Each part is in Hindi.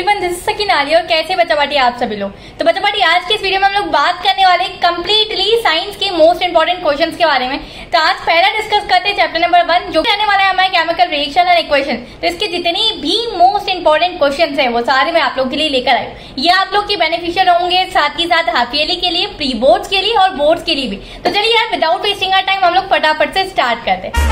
एवरीवन, दिस इज सकीन आली और कैसे बच्चा पार्टी आप सभी लोग। तो बच्चा पार्टी आज की इस वीडियो में हम लोग बात करने वाले कंप्लीटली साइंस के मोस्ट इंपोर्टेंट क्वेश्चंस के बारे में। तो आज पहला डिस्कस करते हैं चैप्टर नंबर 1 जो रहने वाला है हमारे केमिकल रिएक्शन एंड इक्वेशन। तो इसके जितनी भी मोस्ट इंपोर्टेंट क्वेश्चंस है वो सारे मैं आप लोग के लिए लेकर आई हूँ। ये आप लोग के बेनिफिशियल होंगे, साथ ही साथ हाफ ईयरली के लिए, प्री बोर्ड्स के लिए और बोर्ड्स के लिए भी। तो चलिए यार विदाउट वेस्टिंग आवर टाइम हम लोग फटाफट से स्टार्ट करते हैं।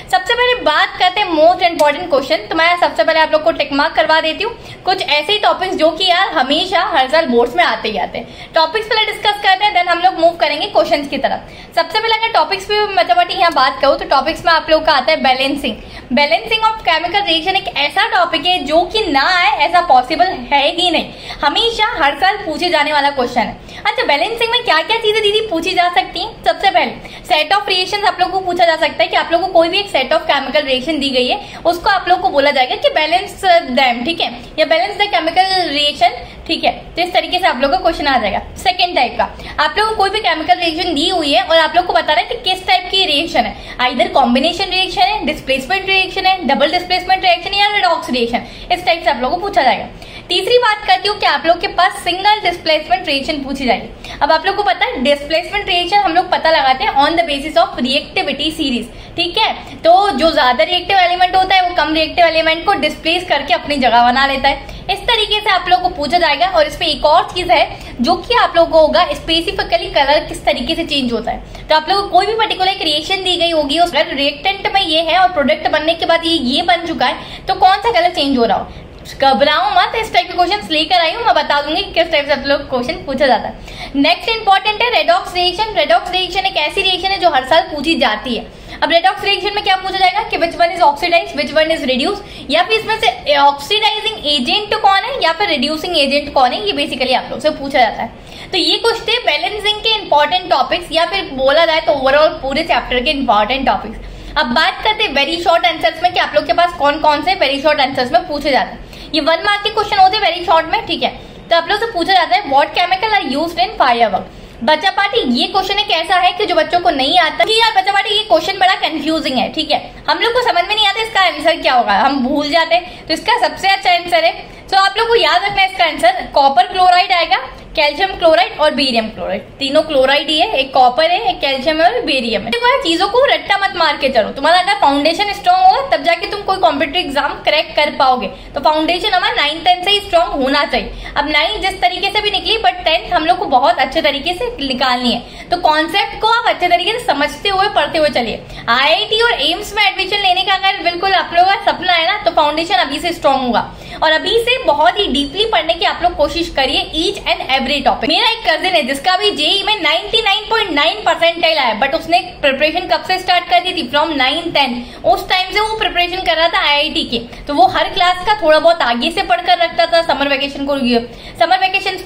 सबसे पहले बात करते हैं मोस्ट इंपोर्टेंट क्वेश्चन। तो मैं सबसे पहले आप लोग को टिक मार्क करवा देती हूँ कुछ ऐसे ही टॉपिक्स जो कि यार हमेशा हर साल बोर्ड्स में आते ही आते हैं। टॉपिक्स पहले डिस्कस करते हैं, देन हम लोग मूव करेंगे क्वेश्चंस की तरफ। सबसे पहले अगर टॉपिक्स पे मतलब यहाँ बात करूँ तो टॉपिक्स में आप लोग का आता है बैलेंसिंग ऑफ केमिकल रिएक्शन। एक ऐसा टॉपिक है जो कि ना आए ऐसा पॉसिबल है ही नहीं, हमेशा हर साल पूछे जाने वाला क्वेश्चन है। अच्छा, बैलेंसिंग में क्या क्या चीजें दीदी पूछी जा सकती हैं? सबसे पहले सेट ऑफ रिएक्शंस आप लोग को पूछा जा सकता है कि आप लोग को कोई भी एक सेट ऑफ केमिकल रिएक्शन दी गई है, उसको आप लोग को बोला जाएगा कि बैलेंस देम, ठीक है, या बैलेंस द केमिकल रिएक्शन, ठीक है। तो इस तरीके से आप लोग का क्वेश्चन आ जाएगा। सेकंड टाइप का, आप लोग को कोई भी केमिकल रिएक्शन दी हुई है और आप लोग को बता रहा है कि किस टाइप की रिएक्शन है, आइदर कॉम्बिनेशन रिएक्शन है, डिस्प्लेसमेंट रिएक्शन है, डबल डिस्प्लेसमेंट रिएक्शन या रेडॉक्स रिएक्शन। इस टाइप से आप लोग को पूछा जाएगा। तीसरी बात करती हूँ कि आप लोग के पास सिंगल डिस्प्लेसमेंट रिएक्शन पूछी जाएगी। अब आप लोग को पता है डिस्प्लेसमेंट रिएक्शन हम लोग पता लगाते हैं on the basis of reactivity series, ठीक है। तो जो ज्यादा रिएक्टिव एलिमेंट होता है वो कम रिएक्टिव एलिमेंट को डिस्प्लेस करके अपनी जगह बना लेता है। इस तरीके से आप लोग को पूछा जाएगा। और इसमें एक और चीज है जो कि आप लोग को होगा, स्पेसिफिकली कलर किस तरीके से चेंज होता है। तो आप लोग को कोई भी पर्टिकुलर एक रिएक्शन दी गई होगी, अगर रिएक्टेंट में ये है और प्रोडक्ट बनने के बाद ये बन चुका है तो कौन सा कलर चेंज हो रहा हो। घबराओ मत, इस टाइप के क्वेश्चन लेकर आई हूँ, मैं बता दूंगी किस टाइप से आप लोग क्वेश्चन पूछा जाता है। नेक्स्ट इंपॉर्टेंट है रेडॉक्स रिएक्शन। रेडॉक्स रिएक्शन एक ऐसी रिएक्शन है जो हर साल पूछी जाती है। अब रेडॉक्स रिएक्शन में क्या पूछा जाएगा कि which one is oxidise, which one is reduce, या फिर इसमें से ऑक्सीडाइजिंग एजेंट कौन है या फिर रिड्यूसिंग एजेंट कौन है, ये बेसिकली आप लोग से पूछा जाता है। तो ये कुछ थे बैलेंसिंग के इंपॉर्टेंट टॉपिक्स, या फिर बोला जाए तो ओवरऑल पूरे चैप्टर के इंपॉर्टेंट टॉपिक्स। अब बात करते हैं वेरी शॉर्ट आंसर्स में कि आप लोग के पास कौन कौन से वेरी शॉर्ट आंसर्स में पूछे जाते हैं। ये 1 मार्क के क्वेश्चन होते हैं वेरी शॉर्ट में, ठीक है। तो आप लोग से पूछा जाता है what chemical are used in firework. बच्चा पार्टी ये क्वेश्चन एक ऐसा है कि जो बच्चों को नहीं आता कि यार बच्चा पार्टी ये क्वेश्चन बड़ा कंफ्यूजिंग है, ठीक है, हम लोग को समझ में नहीं आता इसका आंसर क्या होगा, हम भूल जाते हैं। तो इसका सबसे अच्छा आंसर है, तो आप लोग को याद रखना है इसका आंसर कॉपर क्लोराइड आएगा, कैल्शियम क्लोराइड और बेरियम क्लोराइड। तीनों क्लोराइड ही है, एक कॉपर है, एक कैल्शियम है और बेरियम है। देखो चीजों को रट्टा मत मार के चलो, तुम्हारा अगर फाउंडेशन स्ट्रॉन्ग होगा तब जाके तुम कोई कॉम्पिटिटिव एग्जाम क्रैक कर पाओगे। तो फाउंडेशन हमारा 9th-10th से ही स्ट्रॉन्ग होना चाहिए। अब 9th जिस तरीके से भी निकली, बट 10th हम लोग को बहुत अच्छे तरीके से निकालनी है। तो कॉन्सेप्ट को आप अच्छे तरीके से समझते हुए पढ़ते हुए चलिए। IIT और एम्स में एडमिशन लेने का अगर बिल्कुल आप लोगों का सपना है ना, तो फाउंडेशन अभी से स्ट्रॉन्ग होगा और अभी से बहुत ही डीपली पढ़ने की आप लोग कोशिश करिए ईच एंड एवरी टॉपिक। मेरा एक कजिन है जिसका भी जेई में 99.9 परसेंटाइल आया, बट उसने प्रिपरेशन कब से स्टार्ट कर दी थी? From 9th-10th। उस टाइम से वो प्रिपरेशन कर रहा था IIT की। तो वो हर क्लास का थोड़ा बहुत आगे से पढ़कर रखता था, समर वेकेशन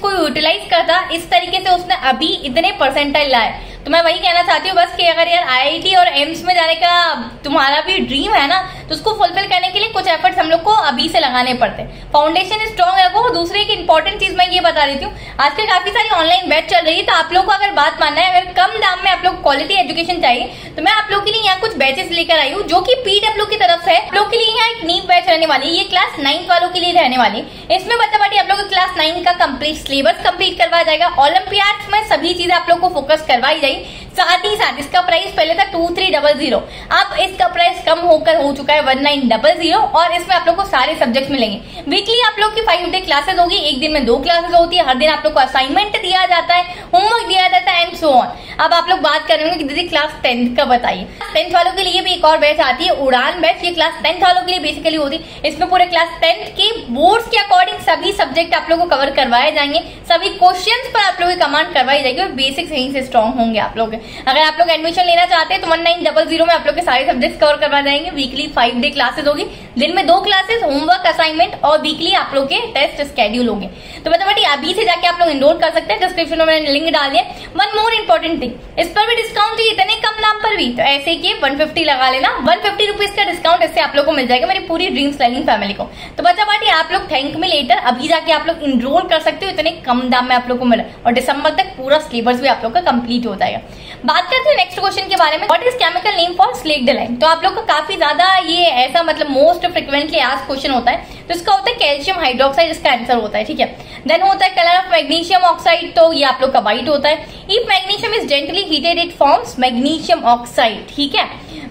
को यूटिलाइज करता। इस तरीके से उसने अभी इतने परसेंटाइल लाए। तो मैं वही कहना चाहती हूँ बस कि अगर यार IIT और एम्स में जाने का तुम्हारा भी ड्रीम है ना, तो उसको फुलफिल करने के लिए कुछ एफर्ट्स हम लोग को अभी से लगाने पड़ते हैं। फाउंडेशन स्ट्रॉन्ग रखो। दूसरी एक इंपॉर्टेंट चीज मैं ये बता देती हूँ, आजकल काफी सारी ऑनलाइन बैच चल रही है। तो आप लोग को अगर बात मानना है, अगर कम दाम में आप लोग क्वालिटी एजुकेशन चाहिए, तो मैं आप लोग के लिए यहाँ कुछ बैचेस लेकर आई हूँ जो कि PW की तरफ से आप लोग के लिए यहाँ एक नीव बैच रहने वाली है। ये क्लास 9th वालों के लिए रहने वाली। इसमें बच्चा पार्टी आप लोग क्लास 9 का कंप्लीट सिलेबस कंप्लीट करवाया जाएगा। ओलंपियाड्स में सभी चीजें आप लोग को फोकस करवाई जाएगी। साथ ही साथ इसका प्राइस पहले था 2300, अब इसका प्राइस कम होकर हो चुका है 1900 और इसमें आप लोग को सारे सब्जेक्ट मिलेंगे। वीकली आप लोग की 5 डे क्लासेस होगी, एक दिन में 2 क्लासेस होती है। हर दिन आप लोग को असाइनमेंट दिया जाता है, होमवर्क दिया जाता है एंड सो ऑन। अब आप लोग बात करेंगे कि दीदी क्लास 10th का बताइए। 10th वालों के लिए भी एक और बैच आती है, उड़ान बैच। ये क्लास 10th वालों के लिए बेसिकली होती है। इसमें पूरे क्लास 10th के बोर्ड्स के अकॉर्डिंग सभी सब्जेक्ट आप लोग को कवर करवाए जाएंगे, सभी क्वेश्चंस पर आप लोग की कमांड करवाई जाएगी और बेसिक्स यहीं से स्ट्रॉन्ग होंगे आप लोग। अगर आप लोग एडमिशन लेना चाहते हैं तो 1900 में आप लोग के सारे सब्जेक्ट्स कवर करवा जाएंगे। वीकली 5 डे क्लासेस होगी, दिन में 2 क्लासेस, होमवर्क, असाइनमेंट और वीकली आप लोग के टेस्ट स्केड्यूल होंगे। तो बच्चा अभी से जाके आप लोग एनरोल कर सकते हैं, डिस्क्रिप्शन में मैंने लिंक डाल दिया। वन मोर इंपॉर्टेंट थिंग, इस पर भी डिस्काउंट चाहिए इतने कम दाम पर भी, तो ऐसे कि 150 लगा लेना, 150 रुपीज का डिस्काउंट इससे आप लोग को मिल जाएगा मेरी पूरी ड्रीम्स लर्निंग फैमिली को। तो बच्चा आप लोग थैंक मी लेटर अभी जाके आप लोग एनरोल कर सकते हो, इतने कम दाम में आप लोग को मिला, और दिसंबर तक पूरा सिलेबस भी आप लोग का कंप्लीट हो जाएगा। बात करते हैं नेक्स्ट क्वेश्चन के बारे में, what is chemical name for slaked lime. तो आप लोग का काफी ज्यादा ये ऐसा मतलब मोस्ट फ्रिक्वेंटली आस्क्ड क्वेश्चन होता है, तो इसका होता है कैल्शियम हाइड्रोक्साइड, इसका आंसर होता है। ठीक है, देन होता है कलर ऑफ मैग्नीशियम ऑक्साइड, तो ये आप लोग का व्हाइट होता है। If magnesium is gently heated it forms magnesium oxide. ठीक है,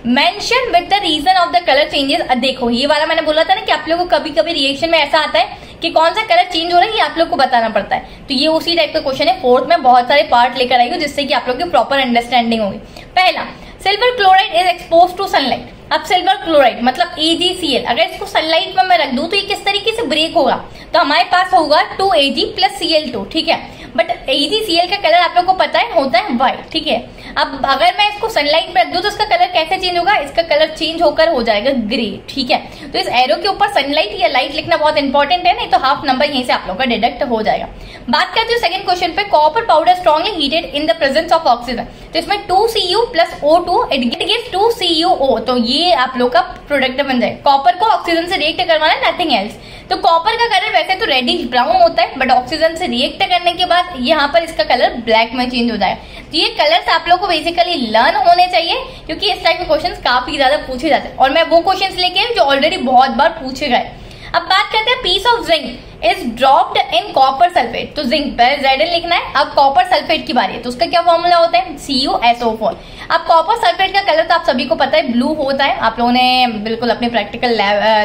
mention with the reason of the colour changes. देखो ये वाला मैंने बोला था ना कि आप लोगों को कभी कभी रिएक्शन में ऐसा आता है कि कौन सा कलर चेंज हो रहा है, ये आप लोग को बताना पड़ता है। तो ये उसी टाइप का क्वेश्चन है, फोर्थ में बहुत सारे पार्ट लेकर आई हूँ जिससे कि आप लोग की प्रॉपर अंडरस्टैंडिंग होगी। पहला, silver chloride is expose to sunlight. अब सिल्वर क्लोराइड मतलब AgCl, अगर इसको सनलाइट में मैं रख दूं तो ये किस तरीके से ब्रेक होगा, तो हमारे पास होगा 2Ag + Cl2। ठीक है, बट AgCl का कलर आप लोग को पता है होता है व्हाइट। ठीक है, अब अगर मैं इसको सनलाइट में रख दूं तो इसका कलर कैसे चेंज होगा, इसका कलर चेंज होकर हो जाएगा ग्रे। ठीक है, तो इस एरो के ऊपर सनलाइट या लाइट लिखना बहुत इंपॉर्टेंट है, नहीं तो हाफ नंबर यहीं से आप लोग का डिडक्ट हो जाएगा। बात करते हैं सेकंड क्वेश्चन पे, copper powder strongly heated in the presence of oxygen. तो इसमें 2Cu + O2 it gives 2CuO, तो ये आप लोग का प्रोडक्ट बन जाए। कॉपर को ऑक्सीजन से रिएक्ट करवाना है, नथिंग एल्स। तो कॉपर का कलर वैसे तो रेडिश ब्राउन होता है, बट ऑक्सीजन से रिएक्ट करने के बाद यहाँ पर इसका कलर ब्लैक में चेंज हो जाएगा। तो ये कलर्स आप लोग को बेसिकली लर्न होने चाहिए, क्योंकि इस टाइप के क्वेश्चंस काफी ज्यादा पूछे जाते हैं, और मैं वो क्वेश्चंस लेके आई जो ऑलरेडी बहुत बार पूछे गए। अब बात करते हैं, piece of zinc is dropped in copper sulphate. तो जिंक पर Zn लिखना है। अब कॉपर सल्फेट की बारी है, तो उसका क्या फॉर्मूला होता है, CuSO4। अब कॉपर सल्फेट का कलर तो आप सभी को पता है ब्लू होता है, आप लोगों ने बिल्कुल अपने प्रैक्टिकल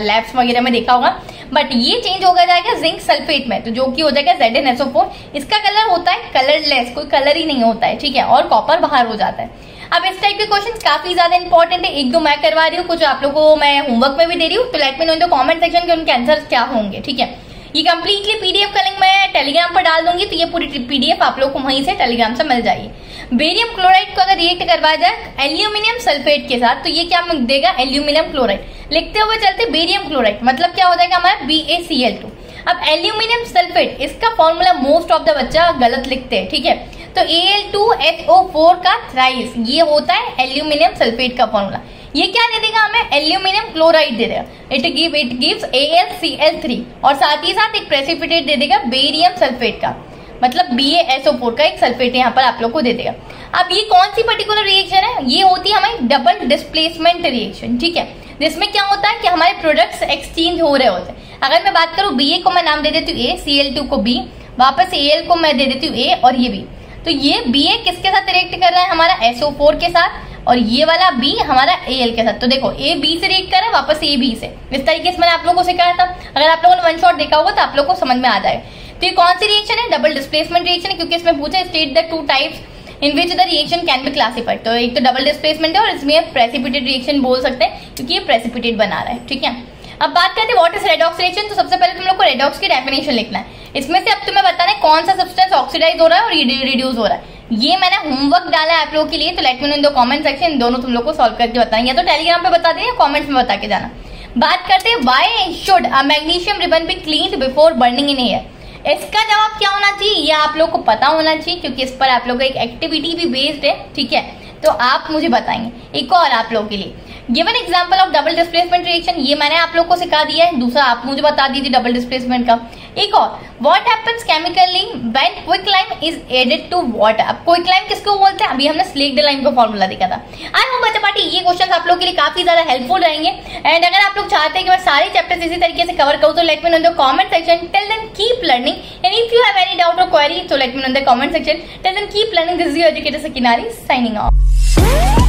लैब्स वगैरह में देखा होगा, बट ये चेंज होगा जाएगा जिंक सल्फेट में, तो जो कि हो जाएगा ZnSO4। इसका कलर होता है कलरलेस, कोई कलर ही नहीं होता है। ठीक है, और कॉपर बाहर हो जाता है। अब इस टाइप के क्वेश्चंस काफी ज्यादा इंपॉर्टेंट है, एक दो मैं करवा रही हूँ, कुछ आप लोगों को मैं होमवर्क में भी दे रही हूँ, तो let me know in the comment section के उनके आंसर क्या होंगे। ठीक है, ये कंप्लीटली पीडीएफ का लिंक मैं टेलीग्राम पर डाल दूंगी, तो ये पूरी पीडीएफ आप लोग को वहीं से टेलीग्राम से मिल जाएगी। बेरियम क्लोराइड को अगर रिएक्ट करवाया जाए एल्यूमिनियम सल्फेट के साथ, तो ये क्या देगा, एल्यूमिनियम क्लोराइड। लिखते हुए चलते बेरियम क्लोराइड मतलब क्या हो जाएगा हमारा BaCl2। अब एल्यूमिनियम सल्फेट, इसका फॉर्मूला मोस्ट ऑफ द बच्चा गलत लिखते हैं। ठीक है, तो Al2SO4 का थ्राइस, ये होता है एल्यूमिनियम सल्फेट का फॉर्मूला। ये क्या दे देगा हमें, एल्यूमिनियम क्लोराइड दे देगा, इट गिव्स AlCl3, और साथ ही साथ एक प्रेसिपिटेट दे देगा बेरियम सल्फेट का, मतलब BaSO4 का एक सल्फेट यहाँ पर आप लोग को दे देगा। अब ये कौन सी पर्टिकुलर रिएक्शन है, ये होती है हमारी डबल डिस्प्लेसमेंट रिएक्शन। ठीक है, जिसमें क्या होता है कि हमारे प्रोडक्ट्स एक्सचेंज हो रहे होते हैं। अगर मैं बात करूं BA को मैं नाम दे देती हूँ A, Cl2 को B, वापस Al को मैं दे देती हूँ A और ये B। तो ये BA किसके साथ रिएक्ट कर रहा है, हमारा SO4 के साथ, और ये वाला B हमारा Al के साथ। तो देखो A B से रिएक्ट कर रहा है, वापस A B से। इस तरीके से मैंने आप लोगों को सिखाया था, अगर आप लोगों ने वन शॉट देखा होगा तो आप लोग को समझ में आ जाएगा। तो ये कौन सी रिएक्शन है, डबल डिस्प्लेसमेंट रिएक्शन है, क्योंकि इसमें पूछे state the two types in which the reaction can be classified. तो एक तो डबल डिस्प्लेसमेंट है और इसमें प्रेसिपिटेट रिएक्शन बोल सकते हैं, क्योंकि ये प्रेसिपिटेट बना रहा है। ठीक है, अब बात करते हैं व्हाट इज रेडॉक्स रिएक्शन। तो सबसे पहले तुम लोग को रेडॉक्स की डेफिनेशन लिखना है। इसमें से अब तुम्हें बताना है कौन सा सब्सटेंस ऑक्सीडाइज हो रहा है और रिड्यूस हो रहा है। ये मैंने होमवर्क डाला है आप लोगों के लिए, तो let me know in the comment section, दोनों तुम लोग को सॉल्व करके बताना, या तो टेलीग्राम पे बता दें या कमेंट्स में बता के जाना। बात करते हैं why should a magnesium ribbon be cleaned before burning in air. इसका जवाब क्या होना चाहिए, ये आप लोग को पता होना चाहिए, क्योंकि इस पर आप लोग का एक एक्टिविटी भी बेस्ड है। ठीक है, तो आप मुझे बताएंगे। एक और आप लोगों के लिए, given example of double displacement reaction, ये मैंने आप लोग को सिखा दिया है। दूसरा आप मुझे बता दीजिए डबल डिस्प्लेसमेंट का। एक और, what happens chemically when quicklime is added to water. अब क्विकलाइम किसको बोलते हैं, अभी हमने स्लेक्डेलाइन का फॉर्मूला देखा था। आई होप बच्चा पार्टी ये क्वेश्चन आप लोग के लिए काफी ज्यादा हेल्पफुल रहेंगे। एंड अगर आप लोग चाहते हैं कि मैं सारे चैप्टर्स इसी तरीके से कवर करूं, तो let me know in the comment section. Till then keep learning, and if you have any doubt और query, so let me know in the comment section. Till then keep learning. This is your educator Sakinari signing off.